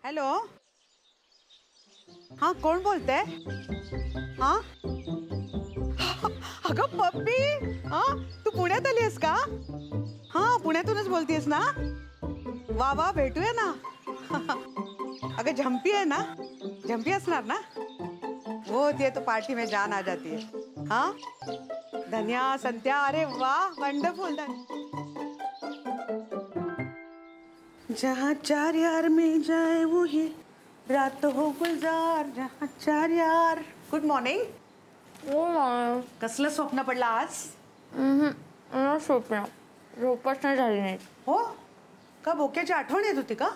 Hello, हाँ कोण बोलते? हाँ अगं पप्पी, हाँ तू पुण्यात आलीस का? हाँ पुण्यातूनच बोलतीयस ना? वा वा भेटूया ना. अगं झंपी आहे ना? झंपी असणार ना? वो होती है तो पार्टी में जान आ जाती है. हाँ धन्या संध्या, अरे वाह वंडरफुल. जहाँ चार यार मिल जाए वो ही रात हो गुलजार. जहाँ चार यार. Good morning. कसलं स्वप्न पडलं आज? स्वप्न झोपच नाही झाली नाही. हो का? बोक्याची आठवण येत होती का?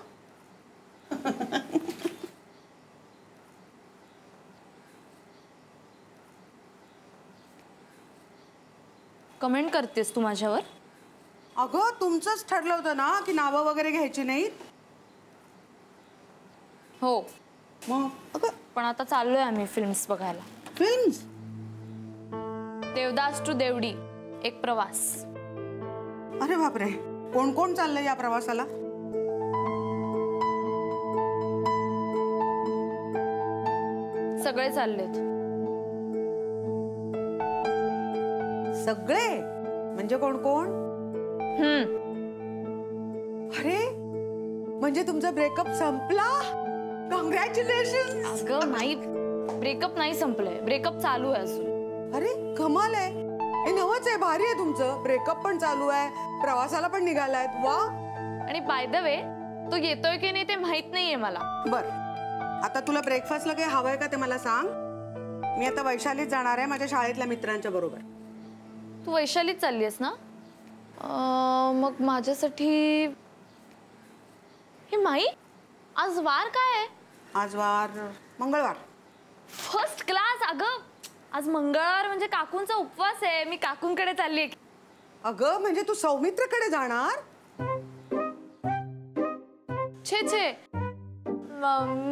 कमेंट करतेस तू माझ्यावर? अगं तुमचंच ठरलं होतं ना की नावं वगैरे घ्यायची नाहीत. हो मग अगं पण आता चाललोय आम्ही फिल्म्स बघायला. फिल्म्स? देवदास टू देवडी एक प्रवास. अरे बापरे, कोण कोण चाललंय या प्रवासाला? सगळे चाललेत. सगळे म्हणजे कोण कोण? अरे म्हणजे तुमचा ब्रेकअप संपला? कॉंग्रॅच्युलेशन. अगं नाही, ब्रेकअप नाही संपलंय, ब्रेकअप चालू आहे अजून. अरे कमाल आहे, हे नवच आहे, भारी आहे तुमचं. ब्रेकअप पण चालू आहे, प्रवासाला पण निघालायत. वा. आणि बाय द वे तो येतोय की नाही ते माहित नाहीये मला. बर आता तुला ब्रेकफास्टला काही हवंय का ते मला सांग. मी आता वैशालीत जाणार आहे माझ्या शाळेतल्या मित्रांच्या बरोबर. तू वैशालीत चाललीस ना? मग माझ्यासाठी हे माई आज वार काय आहे? आज वार मंगळवार. First class. अगं आज मंगळवार म्हणजे काकूंचा उपवास आहे, मी काकूंकडे चालली आहे. अगं म्हणजे तू सौमित्रकडे जाणार? छे छे,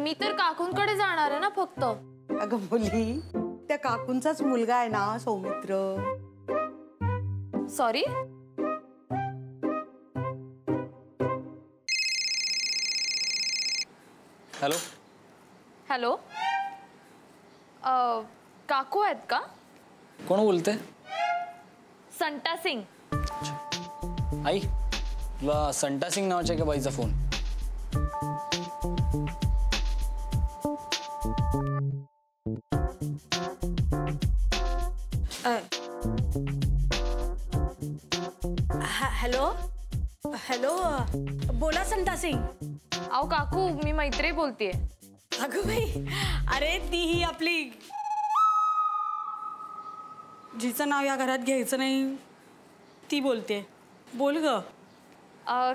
मी तर काकूंकडे जाणार आहे ना फक्त. अगं मुली, त्या काकूंचाच मुलगा आहे ना सौमित्र. सॉरी. हॅलो हॅलो, काकू आहेत का? कोण बोलते? संटा सिंग. आई तुला संटा सिंग नावाच्या एका बाईचा फोन. हॅलो हॅलो, बोला संटा सिंग. अहो काकू मी मैत्री बोलतेय. अगं बाई, अरे ती ही आपली जिचं नाव या घरात घ्यायचं नाही ती बोलते. बोल ग.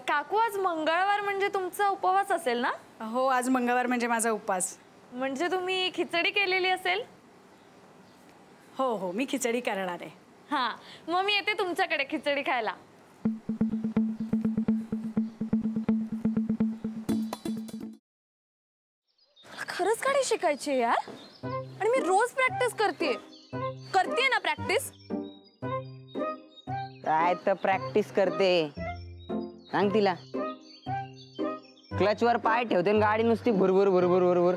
काकू आज मंगळवार म्हणजे तुमचा उपवास असेल ना? हो आज मंगळवार म्हणजे माझा उपवास. म्हणजे तुम्ही खिचडी केलेली असेल? हो हो मी खिचडी करणार आहे. हा मग मी येते तुमच्याकडे खिचडी खायला. खरंच गाडी शिकायची यार, आणि मी रोज प्रॅक्टिस करते ना प्रॅक्टिस. काय तर प्रॅक्टिस करते सांग तिला. क्लचवर पाय ठेवते गाडी नुसती भुरभुर भुरभुर भुरभुर.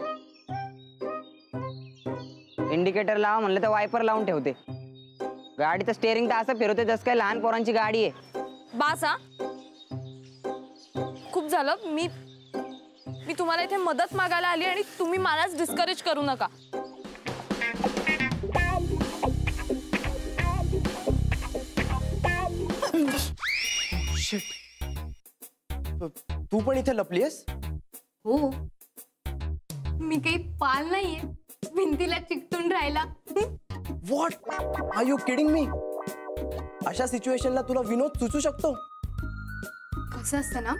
इंडिकेटर लावा म्हणलं तर वायपर लावून ठेवते. गाडीचं स्टेअरिंग तर असं फिरवते जसं काय लहान पोरांची गाडी आहे. बास हा, खूप झालं. मी तुम्हाला इथे मदत मागायला आली आणि तुम्ही मलाच डिस्करेज करू नका. तू पण इथे लपलीयस? हो, मी काही पाल नाहीये भिंतीला चिकटून राहायला. What are you kidding me? अशा सिच्युएशनला तुला विनोद सुचू शकतो? कसं असतं ना,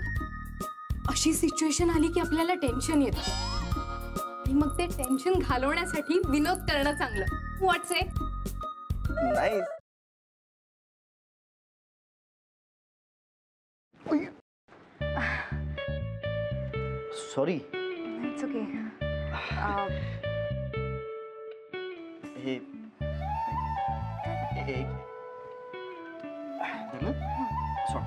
अशी सिच्युएशन आली की आपल्याला टेन्शन येतं आणि मग ते टेन्शन घालवण्यासाठी विनोद करणं चांगलं. व्हॉट्स इट? नाही सॉरी. It's okay. हे एक सॉरी.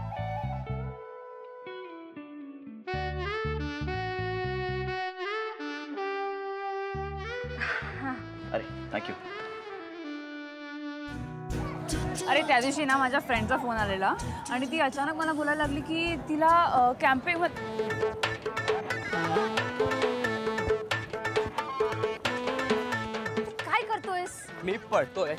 अरे थँक्यू. अरे त्या दिवशी ना माझ्या फ्रेंडचा फोन आलेला आणि ती अचानक मला बोलायला लागली की तिला कॅम्पिंग काय करतोयस? मी पळतोय.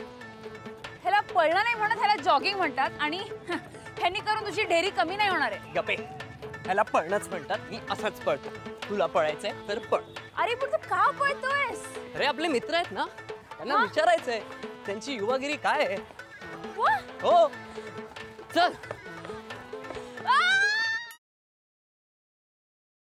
ह्याला पळणं नाही म्हणत, ह्याला जॉगिंग म्हणतात आणि ह्यांनी करून तुझी ढेरी कमी नाही होणार आहे. गपे. ह्याला पळणंच म्हणतात. मी असाच पळतो. तुला पळायचंय तर पळ. अरे पण तू का पळतोयस? अरे आपले मित्र आहेत ना, त्यांना विचारायचंय त्यांची युवागिरी काय आहे. वा! हो चल. आ!